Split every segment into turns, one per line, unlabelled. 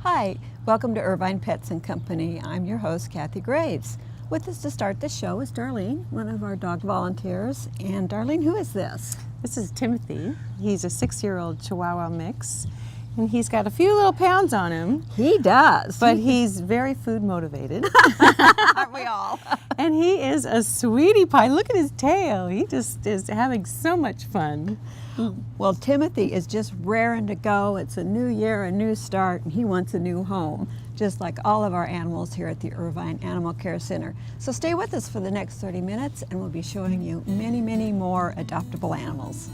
Hi, welcome to Irvine Pets and Company. I'm your host, Kathy Graves. With us to start the show is Darlene, one of our dog volunteers. And Darlene, who is this?
This is Timothy. He's a 6-year-old Chihuahua mix, and he's got a few little pounds on him.
He does.
But he's very food motivated.
Aren't we all?
And he is a sweetie pie. Look at his tail. He just is having so much fun.
Well, Timothy is just raring to go. It's a new year, a new start, and he wants a new home, just like all of our animals here at the Irvine Animal Care Center. So stay with us for the next 30 minutes, and we'll be showing you many, many more adoptable animals.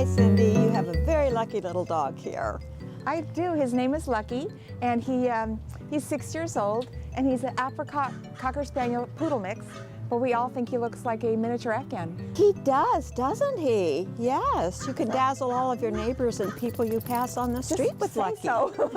Cindy, you have a very lucky little dog here.
I do. His name is Lucky, and he's 6 years old, and he's an apricot Cocker Spaniel Poodle mix, but we all think he looks like a miniature Afghan.
He does, doesn't he? Yes, you can dazzle all of your neighbors and people you pass on the street with Lucky.
So.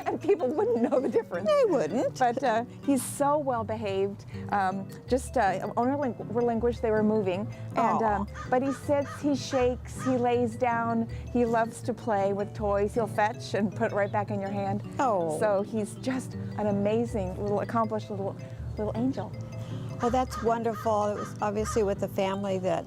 And people wouldn't know the difference.
They wouldn't.
But he's so well behaved. Owner relinquished, they were moving. And but he sits, he shakes, he lays down, he loves to play with toys. He'll fetch and put it right back in your hand.
Oh.
So he's just an amazing little accomplished little angel.
Well, that's wonderful. It was obviously with the family that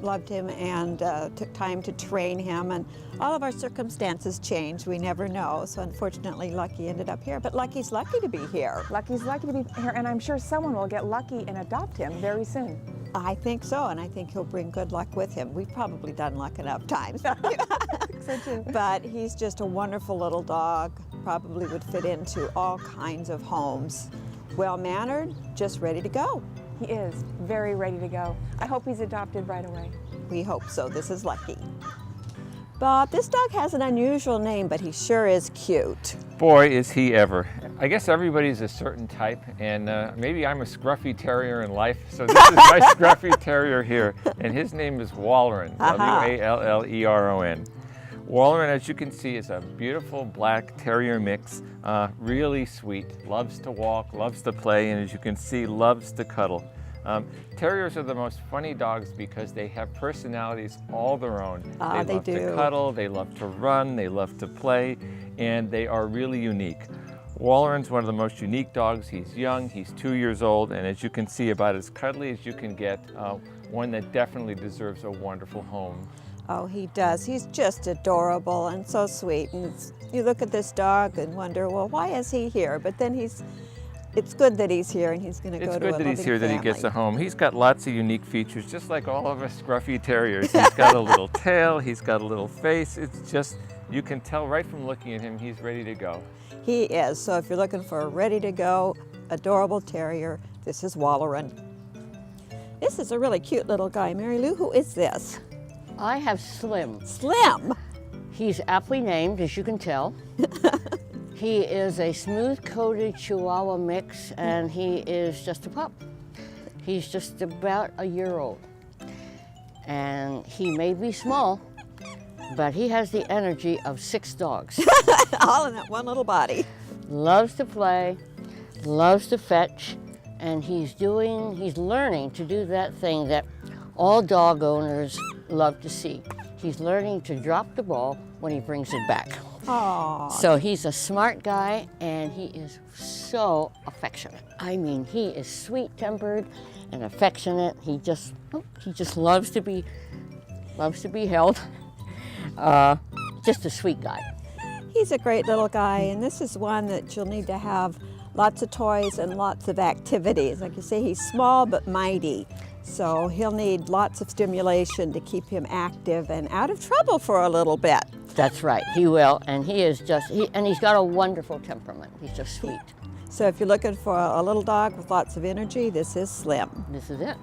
loved him and took time to train him, and all of our circumstances change. We never know. So unfortunately, Lucky ended up here, but Lucky's lucky to be here.
Lucky's lucky to be here, and I'm sure someone will get lucky and adopt him very soon.
I think so, and I think he'll bring good luck with him. We've probably done luck enough times.
I think so too.
But he's just a wonderful little dog, probably would fit into all kinds of homes. Well-mannered, just ready to go.
He is very ready to go. I hope he's adopted right away.
We hope so. This is Lucky. Bob, this dog has an unusual name, but he sure is cute.
Boy, is he ever. I guess everybody's a certain type, and maybe I'm a scruffy terrier in life, so this is my scruffy terrier here, and his name is Walrus, W-A-L-L-E-R-O-N. Walrus, as you can see, is a beautiful black terrier mix, really sweet, loves to walk, loves to play, and as you can see, loves to cuddle. Terriers are the most funny dogs because they have personalities all their own. They love to cuddle, they love to run, they love to play, and they are really unique. Walrus is one of the most unique dogs. He's young, he's 2 years old, and as you can see, about as cuddly as you can get, one that definitely deserves a wonderful home.
Oh, he does. He's just adorable and so sweet. And you look at this dog and wonder, well, why is he here? But then it's good that he's here, and he's going to go to a loving family.
It's good that he's here, that he gets a home. He's got lots of unique features, just like all of us scruffy terriers. He's got a little tail, he's got a little face. It's just, you can tell right from looking at him, he's ready to go.
He is. So if you're looking for a ready-to-go, adorable terrier, this is Walrus. This is a really cute little guy. Mary Lou, who is this?
I have Slim.
Slim?
He's aptly named, as you can tell. He is a smooth-coated Chihuahua mix, and he is just a pup. He's just about a year old. And he may be small, but he has the energy of 6 dogs.
All in that one little body.
Loves to play, loves to fetch, and he's learning to do that thing that all dog owners love to see. He's learning to drop the ball when he brings it back.
Aww.
So he's a smart guy, and he is so affectionate. I mean, he is sweet-tempered and affectionate. He just loves to be held. Just a sweet guy.
He's a great little guy, and this is one that you'll need to have lots of toys and lots of activities. Like you say, he's small but mighty. So he'll need lots of stimulation to keep him active and out of trouble for a little bit.
That's right, he will, and he is just, and he's got a wonderful temperament. He's just sweet.
So if you're looking for a little dog with lots of energy, this is Slim.
This is it.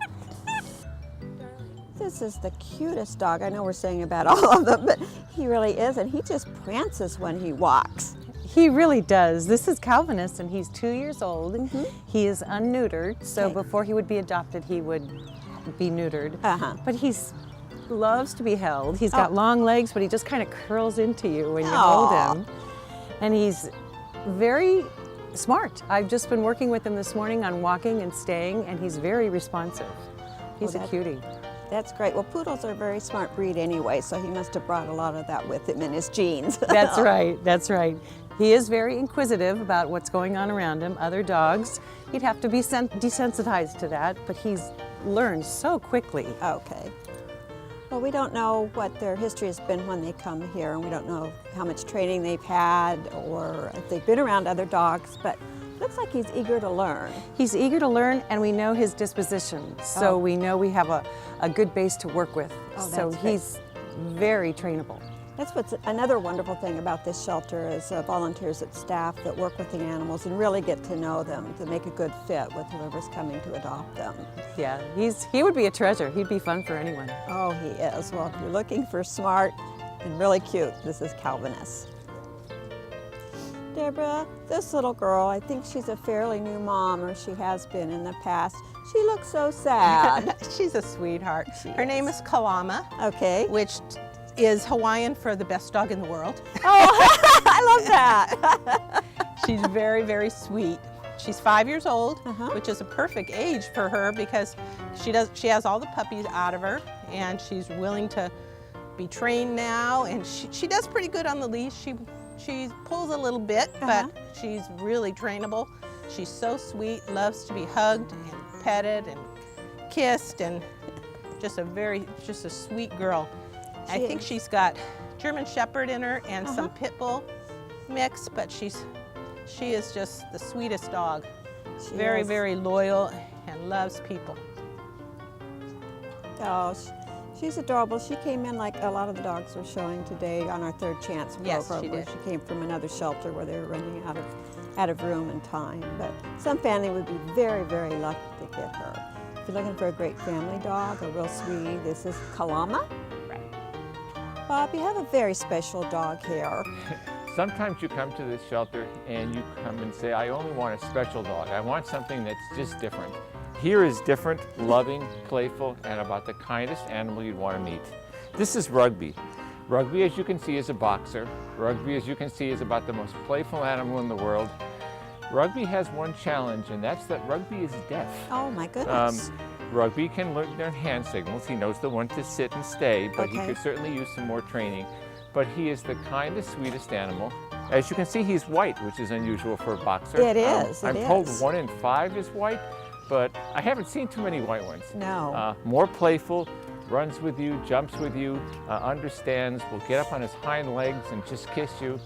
This is the cutest dog. I know we're saying about all of them, but he really is, and he just prances when he walks.
He really does. This is Calvinus, and he's 2 years old. He is unneutered, so before he would be adopted, he would be neutered. But he's loves to be held. He's got long legs, but he just kind of curls into you when you hold him. And he's very smart. I've just been working with him this morning on walking and staying, and he's very responsive. He's a cutie.
That's great. Well, poodles are a very smart breed anyway, so he must have brought a lot of that with him in his genes.
That's right, that's right. He is very inquisitive about what's going on around him. Other dogs, he'd have to be desensitized to that, but he's learned so quickly.
Okay. Well, we don't know what their history has been when they come here, and we don't know how much training they've had or if they've been around other dogs, but it looks like he's eager to learn.
He's eager to learn, and we know his disposition, so we know we have a good base to work with. So he's very trainable.
That's what's another wonderful thing about this shelter is volunteers and staff that work with the animals and really get to know them to make a good fit with whoever's coming to adopt them.
Yeah, he would be a treasure. He'd be fun for anyone.
Oh, he is. Well, if you're looking for smart and really cute, this is Calvinus. Deborah, this little girl, I think she's a fairly new mom, or she has been in the past. She looks so sad.
She's a sweetheart. Her name is Kalama,
Okay.
which is Hawaiian for the best dog in the world.
Oh, I love that.
She's very, very sweet. She's 5 years old, which is a perfect age for her because she has all the puppies out of her, and she's willing to be trained now, and she does pretty good on the leash. She pulls a little bit, but she's really trainable. She's so sweet, loves to be hugged and petted and kissed, and just a sweet girl. I think she's got German Shepherd in her and some Pit Bull mix, but she is just the sweetest dog. Very, very loyal and loves people.
Oh, she's adorable. She came in like a lot of the dogs we're showing today on our Third Chance
Yes,
program,
she
where
did.
she came from another shelter where they were running out of room and time. But some family would be very, very lucky to get her. If you're looking for a great family dog, a real sweetie, this is Kalama. Bob, you have a very special dog here.
Sometimes you come to this shelter and you come and say, I only want a special dog. I want something that's just different. Here is different, loving, playful, and about the kindest animal you'd want to meet. This is Rugby. Rugby, as you can see, is a boxer. Rugby, as you can see, is about the most playful animal in the world. Rugby has one challenge, and that's that Rugby is deaf.
Oh my goodness.
Rugby can learn hand signals. He knows the one to sit and stay, but he
Okay.
could certainly use some more training. But he is the kindest, sweetest animal. As you can see, he's white, which is unusual for a boxer.
It is,
I'm
it
told
is.
1 in 5 is white, but I haven't seen too many white ones.
No.
More playful, runs with you, jumps with you, understands, will get up on his hind legs and just kiss you.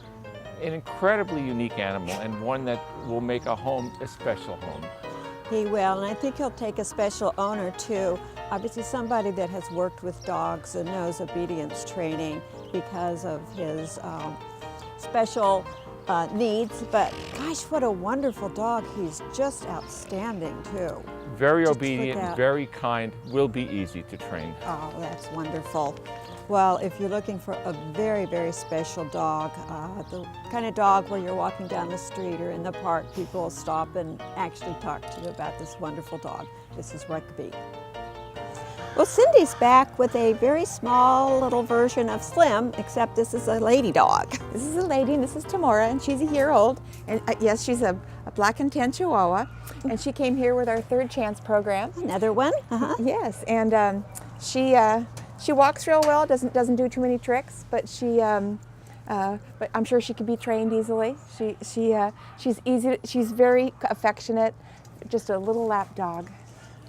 An incredibly unique animal, and one that will make a home a special home.
He will, and I think he'll take a special owner too. Obviously somebody that has worked with dogs and knows obedience training because of his special needs, but gosh, what a wonderful dog. He's just outstanding too.
Very
Just
obedient,
look at-
very kind, will be easy to train.
Oh, that's wonderful. Well, if you're looking for a very, very special dog, the kind of dog where you're walking down the street or in the park, people will stop and actually talk to you about this wonderful dog. This is Rugby. Well, Cindy's back with a very small little version of Slim, except this is a lady dog.
This is a lady, and this is Tamora, and she's a year old. And yes, she's a black and tan Chihuahua, and she came here with our Third Chance program.
Another one?
Yes, and she walks real well. Doesn't do too many tricks, but but I'm sure she could be trained easily. She's easy. She's very affectionate. Just a little lap dog.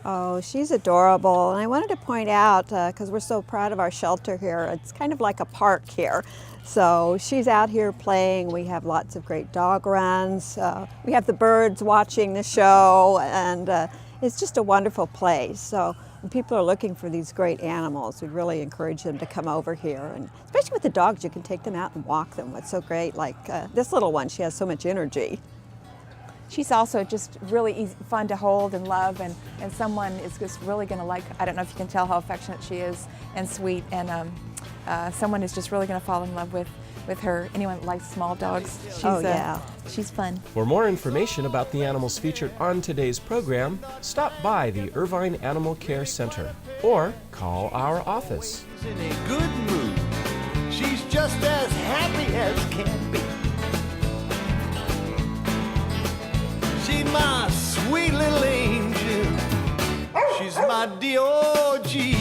Oh, she's adorable. And I wanted to point out, because we're so proud of our shelter here, it's kind of like a park here. So she's out here playing. We have lots of great dog runs. We have the birds watching the show, and it's just a wonderful place. So when people are looking for these great animals, we really encourage them to come over here. And especially with the dogs, you can take them out and walk them. What's so great, like this little one, she has so much energy.
She's also just really easy, fun to hold and love, and someone is just really going to like. I don't know if you can tell how affectionate she is and sweet, and someone is just really going to fall in love with her. Anyone that likes small dogs, she's fun.
For more information about the animals featured on today's program, stop by the Irvine Animal Care Center or call our office.
In a good mood, she's just as happy as can be. She's my sweet little angel. She's my D.O.G.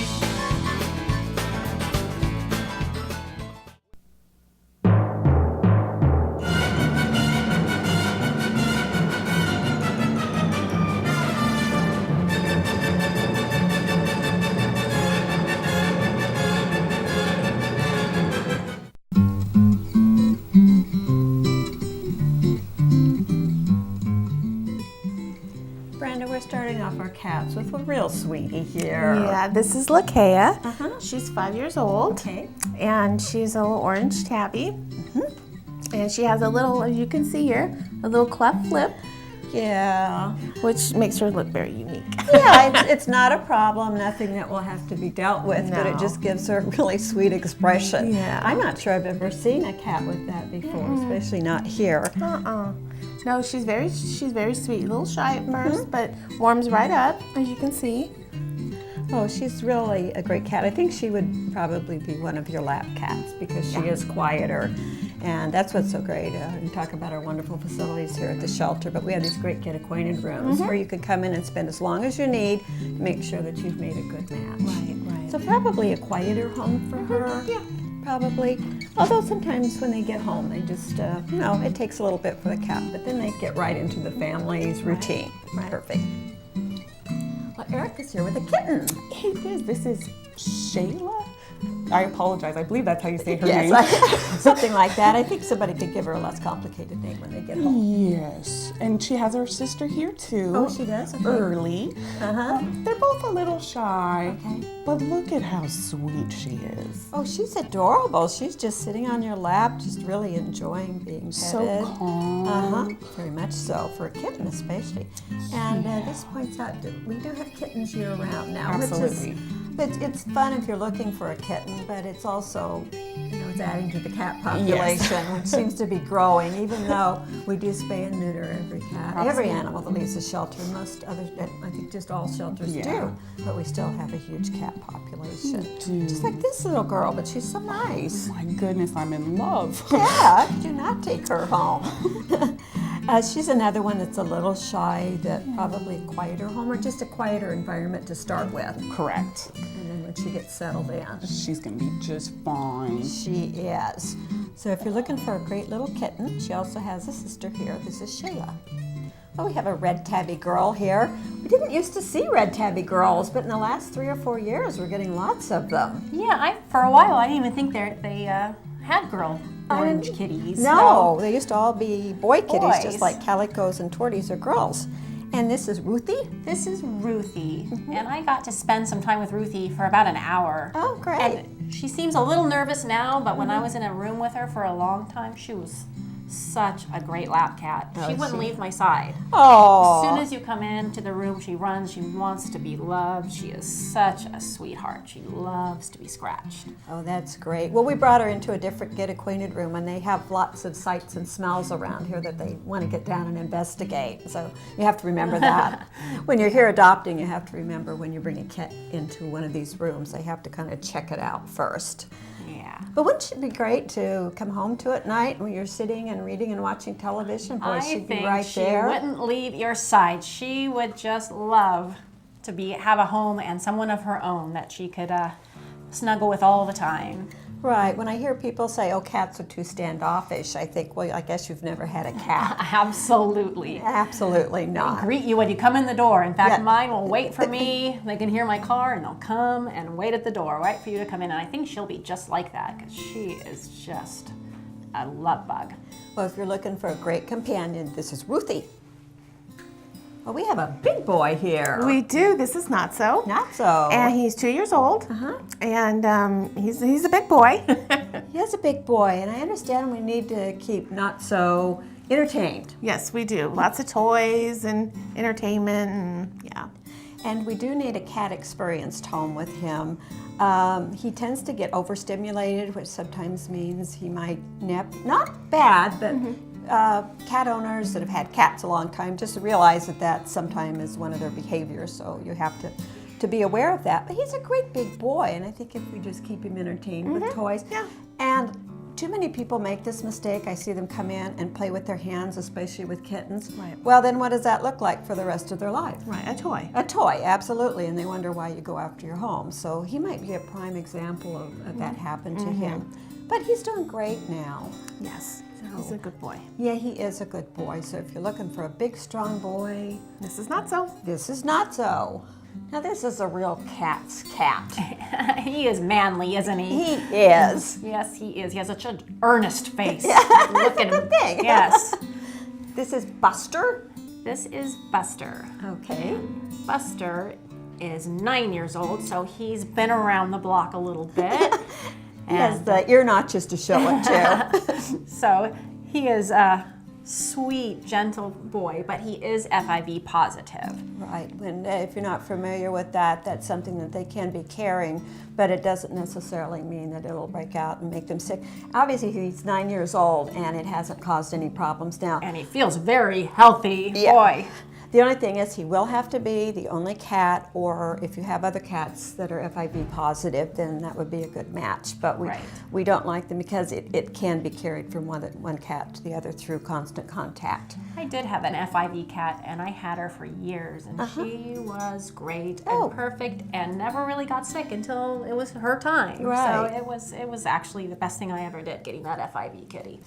We're starting off our cats with a real sweetie here.
Yeah, this is Lakiya. She's 5 years old.
Okay.
And she's a little orange tabby. And she has a little, as you can see here, a little cleft lip,
Yeah.
which makes her look very unique.
Yeah, it's not a problem, nothing that will have to be dealt with, but it
No.
just gives her a really sweet expression.
Yeah.
I'm not sure I've ever seen a cat with that before, especially not here.
No, she's very sweet. A little shy at first, but warms right up, as you can see.
Oh, she's really a great cat. I think she would probably be one of your lap cats because she is quieter. And that's what's so great. We talk about our wonderful facilities here at the shelter, but we have these great get acquainted rooms where you can come in and spend as long as you need and make sure that you've made a good match.
Right.
So probably a quieter home for her. Yeah. Probably. Although sometimes when they get home, they just, it takes a little bit for the cat, but then they get right into the family's routine.
Right.
Perfect. Well, Eric is here with a kitten.
Hey, this is Shayla. I apologize. I believe that's how you say her
Yes,
name.
something like that. I think somebody could give her a less complicated name when they get home.
Yes, and she has her sister here too.
Oh, she does? Okay.
Early. They're both a little shy.
Okay.
But look at how sweet she is.
Oh, she's adorable. She's just sitting on your lap, just really enjoying being petted.
So calm.
Very much so, for a kitten especially. And this points out that we do have kittens year-round now.
Absolutely.
It's fun if you're looking for a kitten, but it's also, it's adding to the cat population, which seems to be growing, even though we do spay and neuter every cat, every animal that leaves the shelter. Most others, I think just all shelters do, but we still have a huge cat population. Just like this little girl, but she's so nice.
My goodness, I'm in love.
Yeah, do not take her home. She's another one that's a little shy, that probably a quieter home or just a quieter environment to start with.
Correct.
And then when she gets settled in.
She's gonna be just fine.
She is. So if you're looking for a great little kitten, she also has a sister here. This is Shayla. Well, we have a red tabby girl here. We didn't used to see red tabby girls, but in the last 3 or 4 years, we're getting lots of them.
Yeah, for a while I didn't even think they had girl orange kitties.
No, they used to all be boy kitties,
Boys.
just like calicos and torties are girls. And this is Ruthie?
This is Ruthie, and I got to spend some time with Ruthie for about an hour.
Oh, great.
And she seems a little nervous now, but when I was in a room with her for a long time, she was such a great lap cat. She wouldn't leave my side.
Oh.
As soon as you come into the room, she runs. She wants to be loved. She is such a sweetheart. She loves to be scratched.
Oh, that's great. Well, we brought her into a different get acquainted room, and they have lots of sights and smells around here that they want to get down and investigate. So you have to remember that. When you're here adopting, you have to remember when you bring a cat into one of these rooms, they have to kind of check it out first.
Yeah.
But wouldn't it be great to come home to at night when you're sitting and reading and watching television? Boy, she'd be right
she
there.
wouldn't leave your side. She would just love to have a home and someone of her own that she could snuggle with all the time.
Right. When I hear people say, oh, cats are too standoffish, I think, well, I guess you've never had a cat.
Absolutely.
Absolutely not.
They greet you when you come in the door. In fact, mine will wait for me. They can hear my car and they'll come and wait at the door, wait for you to come in. And I think she'll be just like that because she is just a love bug.
Well, if you're looking for a great companion, this is Ruthie. Well, we have a big boy here.
We do. This is Not So.
Not So.
And he's 2 years old. And he's a big boy.
He is a big boy, and I understand we need to keep Not So entertained.
Yes, we do. Lots of toys and entertainment, and yeah.
And we do need a cat experienced home with him. He tends to get overstimulated, which sometimes means he might nip. Not bad, but cat owners that have had cats a long time just realize that sometimes is one of their behaviors, so you have to be aware of that. But he's a great big boy, and I think if we just keep him entertained with toys.
Yeah.
And too many people make this mistake. I see them come in and play with their hands, especially with kittens.
Right.
Well, then what does that look like for the rest of their life?
Right, a toy.
A toy, absolutely, and they wonder why you go after your home. So he might be a prime example of that happened to him. But he's doing great now.
Yes, he's a good boy.
Yeah, he is a good boy. So if you're looking for a big, strong boy,
This is Not So.
this is Not So. Now this is a real cat's cat.
He is manly, isn't he?
He is.
Yes, he is. He has such an earnest face.
Yeah,
Look at
that's a
him.
good thing.
Yes.
This is Buster.
This is Buster.
Okay.
Buster is 9 years old, so he's been around the block a little bit.
He has the ear notches to show it too.
So he is a sweet, gentle boy, but he is FIV positive.
Right, and if you're not familiar with that, that's something that they can be carrying, but it doesn't necessarily mean that it'll break out and make them sick. Obviously, he's 9 years old, and it hasn't caused any problems now.
And he feels very healthy boy.
The only thing is he will have to be the only cat, or if you have other cats that are FIV positive, then that would be a good match. But we don't like them because it can be carried from one cat to the other through constant contact.
I did have an FIV cat, and I had her for years, and she was great and perfect and never really got sick until it was her time.
Right.
So it was actually the best thing I ever did, getting that FIV kitty.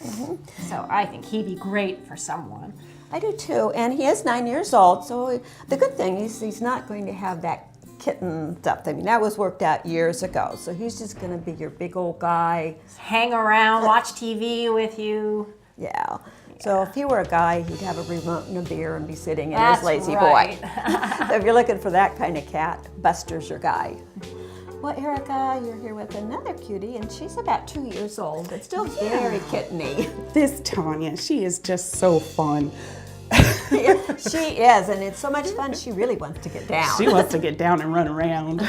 So I think he'd be great for someone.
I do too, and he is 9 years old, so the good thing is he's not going to have that kitten stuff. I mean, that was worked out years ago, so he's just going to be your big old guy.
Hang around, watch TV with you.
Yeah. So if he were a guy, he'd have a remote and a beer and be sitting in
That's
his lazy
right.
boy. So if you're looking for that kind of cat, Buster's your guy. Well, Erica, you're here with another cutie, and she's about 2 years old, but still very kitteny.
This Tanya, she is just so fun.
She is, and it's so much fun, she really wants to get down.
She wants to get down and run around.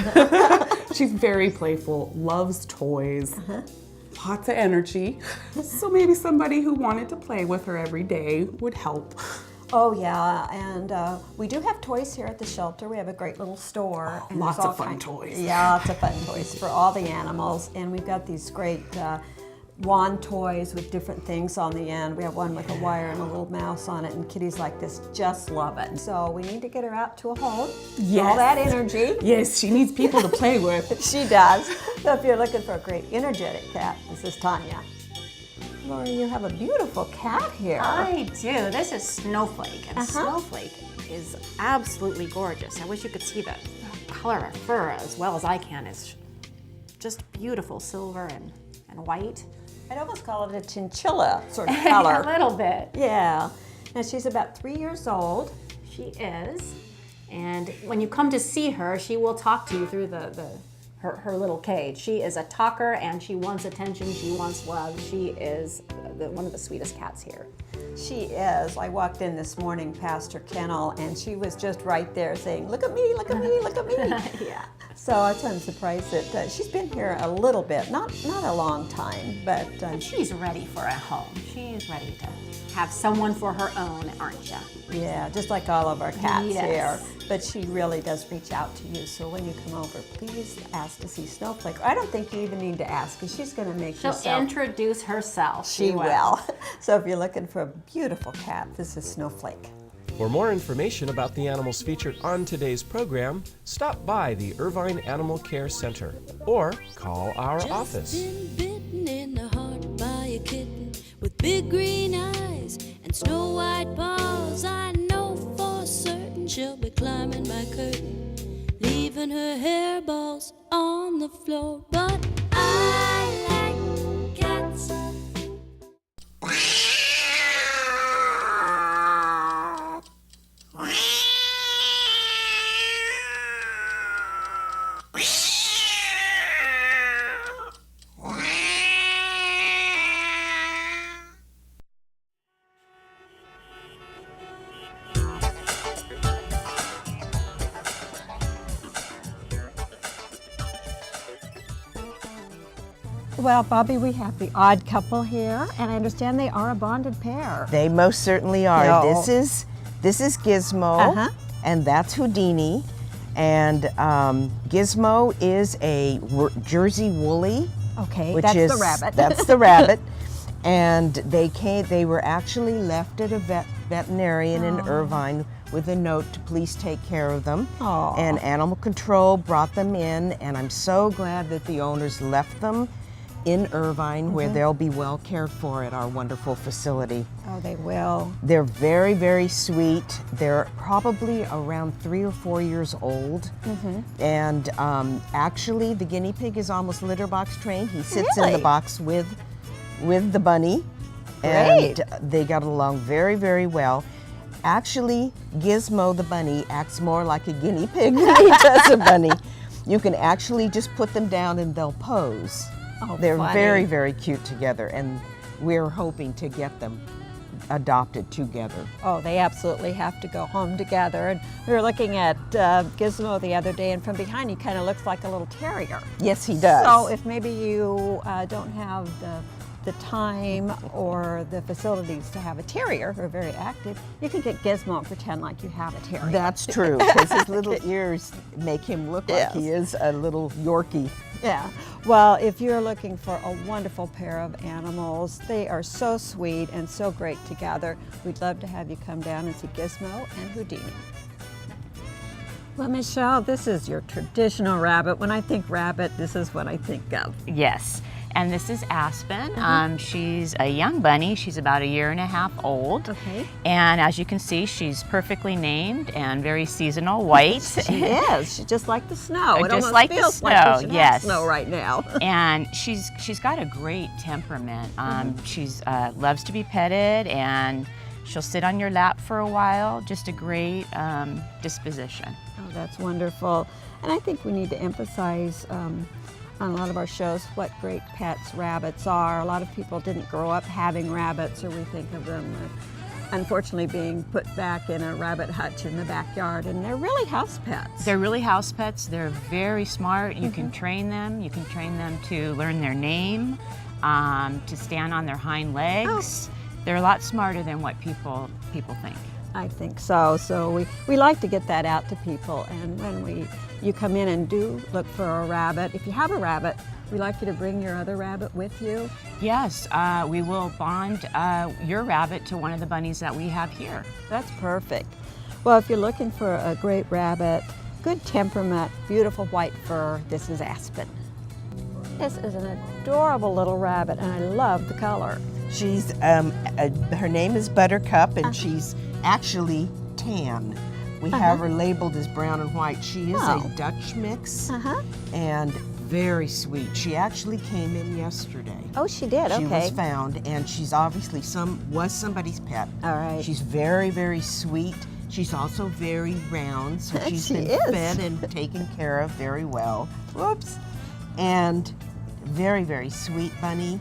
She's very playful, loves toys, lots of energy. So maybe somebody who wanted to play with her every day would help.
Oh yeah, and we do have toys here at the shelter. We have a great little store. And
Lots
there's all
of fun
kinds-
toys.
Yeah, lots of fun toys for all the animals. And we've got these great wand toys with different things on the end. We have one with a wire and a little mouse on it, and kitties like this just love it. So we need to get her out to a home.
Yes.
All that energy.
Yes, she needs people to play with.
She does. So if you're looking for a great energetic cat, this is Tanya. Lori, you have a beautiful cat here.
I do. This is Snowflake, and Snowflake is absolutely gorgeous. I wish you could see the color of her fur as well as I can. It's just beautiful silver and white.
I'd almost call it a chinchilla sort of color.
A little bit.
Yeah. Now she's about 3 years old.
She is. And when you come to see her, she will talk to you through her little cage. She is a talker, and she wants attention, she wants love. She is one of the sweetest cats here.
She is. I walked in this morning past her kennel, and she was just right there saying, "Look at me, look at me, look at me."
Yeah.
So that's why I'm surprised that she's been here a little bit, not a long time, but
She's ready for a home. She's ready to have someone for her own, aren't you?
yeah, just like all of our cats
Yes.
here. But she really does reach out to you. So when you come over, please ask to see Snowflake. I don't think you even need to ask, because she's going to make
She'll
herself.
introduce herself.
She will. So if you're looking for a beautiful cat, this is Snowflake.
For more information about the animals featured on today's program, stop by the Irvine Animal Care Center or call our office.
Been bitten in the heart by a kitten with big green eyes and snow white paws. I know for certain she'll be climbing my curtain, leaving her hairballs on the floor. But I like cats.
Well, Bobby, we have the odd couple here, and I understand they are a bonded pair.
They most certainly are.
No.
This is Gizmo, and that's Houdini. And Gizmo is a Jersey Woolly.
Okay,
which
that's
is
the rabbit.
That's the rabbit. And they were actually left at a veterinarian in Irvine with a note to please take care of them.
Aww.
And animal control brought them in, and I'm so glad that the owners left them in Irvine where they'll be well cared for at our wonderful facility.
Oh, they will.
They're very, very sweet. They're probably around 3 or 4 years old. And actually, the guinea pig is almost litter box trained. He sits in the box with the bunny.
Great.
And they got along very, very well. Actually, Gizmo the bunny acts more like a guinea pig than he does a bunny. You can actually just put them down and they'll pose.
Oh,
They're
funny.
very, very cute together, and we're hoping to get them adopted together.
Oh, they absolutely have to go home together. And we were looking at Gizmo the other day, and from behind he kind of looks like a little terrier.
Yes, he does.
So if maybe you don't have the time or the facilities to have a terrier who are very active, you can get Gizmo and pretend like you have a terrier.
That's true, because his little ears make him look like he is a little Yorkie.
Yeah. Well, if you're looking for a wonderful pair of animals, they are so sweet and so great together. We'd love to have you come down and see Gizmo and Houdini. Well, Michelle, this is your traditional rabbit. When I think rabbit, this is what I think of.
Yes. And this is Aspen. She's a young bunny. She's about 1.5 years old.
Okay.
And as you can see, she's perfectly named and very seasonal white.
She is. She's just like the snow. It
Just
almost
like the
feels
snow,
like we should have
yes.
snow right now.
And she's got a great temperament. She's loves to be petted, and she'll sit on your lap for a while. Just a great disposition.
Oh, that's wonderful. And I think we need to emphasize on a lot of our shows what great pets rabbits are. A lot of people didn't grow up having rabbits, or we think of them unfortunately being put back in a rabbit hutch in the backyard, and they're really house pets.
They're really house pets. They're very smart. You can train them. You can train them to learn their name, to stand on their hind legs. They're a lot smarter than what people think.
I think so. So we like to get that out to people, and when you come in and do look for a rabbit, if you have a rabbit, we like you to bring your other rabbit with you.
Yes, we will bond your rabbit to one of the bunnies that we have here.
That's perfect. Well, if you're looking for a great rabbit, good temperament, beautiful white fur, this is Aspen. This is an adorable little rabbit, and I love the color.
She's, her name is Buttercup, and she's actually tan. We have her labeled as brown and white. She is a Dutch mix and very sweet. She actually came in yesterday.
Oh, she did,
She
okay.
was found, and she's obviously was somebody's pet.
All right.
She's very, very sweet. She's also very round, so she's
She
been
is.
fed and taken care of very well. Whoops. And very, very sweet bunny.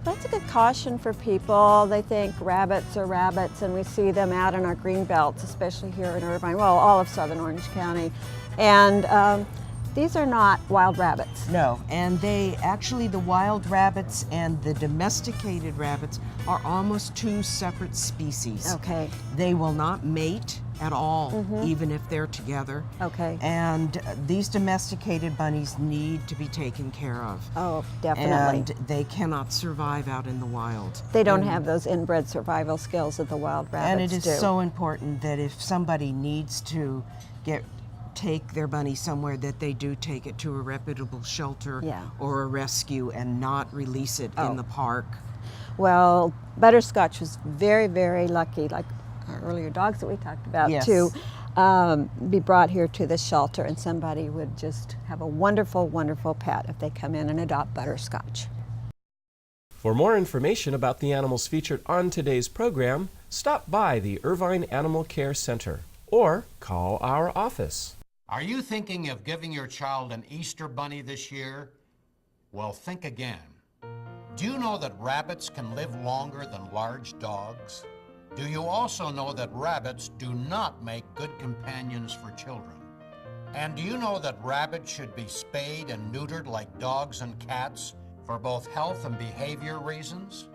That's a good caution for people. They think rabbits are rabbits, and we see them out in our green belts, especially here in Irvine, well, all of southern Orange County. And these are not wild rabbits.
No, and they actually, the wild rabbits and the domesticated rabbits are almost two separate species.
Okay.
They will not mate at all, even if they're together.
Okay.
And these domesticated bunnies need to be taken care of.
Oh, definitely.
And they cannot survive out in the wild.
They don't have those inbred survival skills that the wild rabbits
And it is
do.
so important that if somebody needs to take their bunny somewhere, that they do take it to a reputable shelter or a rescue and not release it in the park.
Well, Butterscotch was very, very lucky, like our earlier dogs that we talked about, to be brought here to the shelter, and somebody would just have a wonderful, wonderful pet if they come in and adopt Butterscotch.
For more information about the animals featured on today's program, stop by the Irvine Animal Care Center or call our office.
Are you thinking of giving your child an Easter bunny this year? Well, think again. Do you know that rabbits can live longer than large dogs? Do you also know that rabbits do not make good companions for children? And do you know that rabbits should be spayed and neutered like dogs and cats for both health and behavior reasons.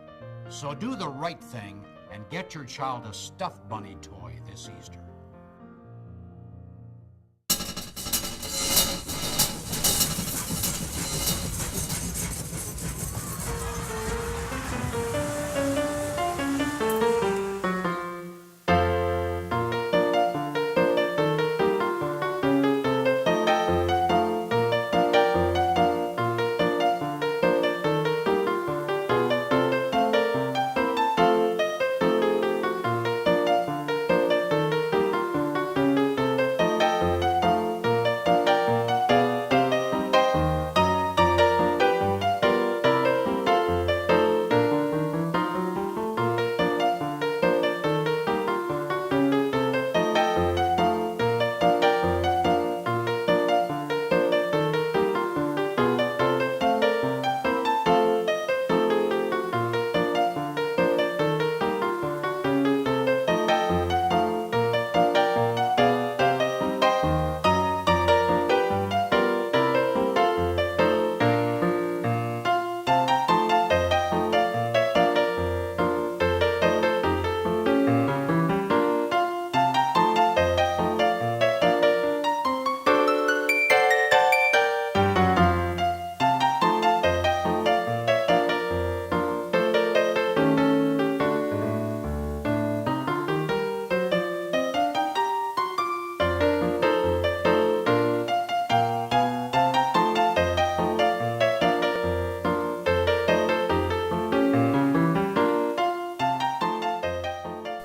So do the right thing and get your child a stuffed bunny toy this Easter.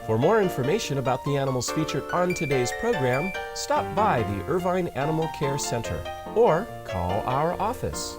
For more information about the animals featured on today's program, stop by the Irvine Animal Care Center or call our office.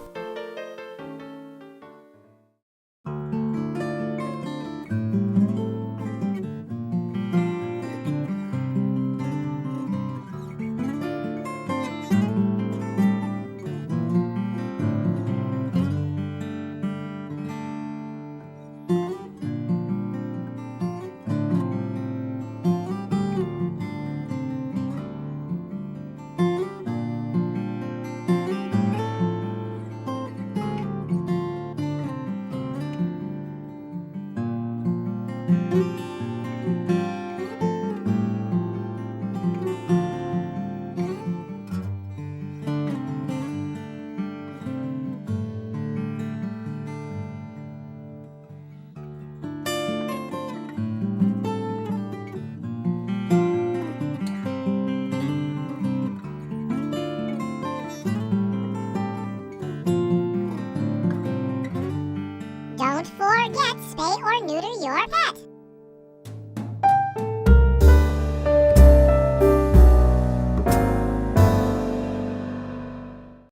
Don't forget, spay or neuter your pet.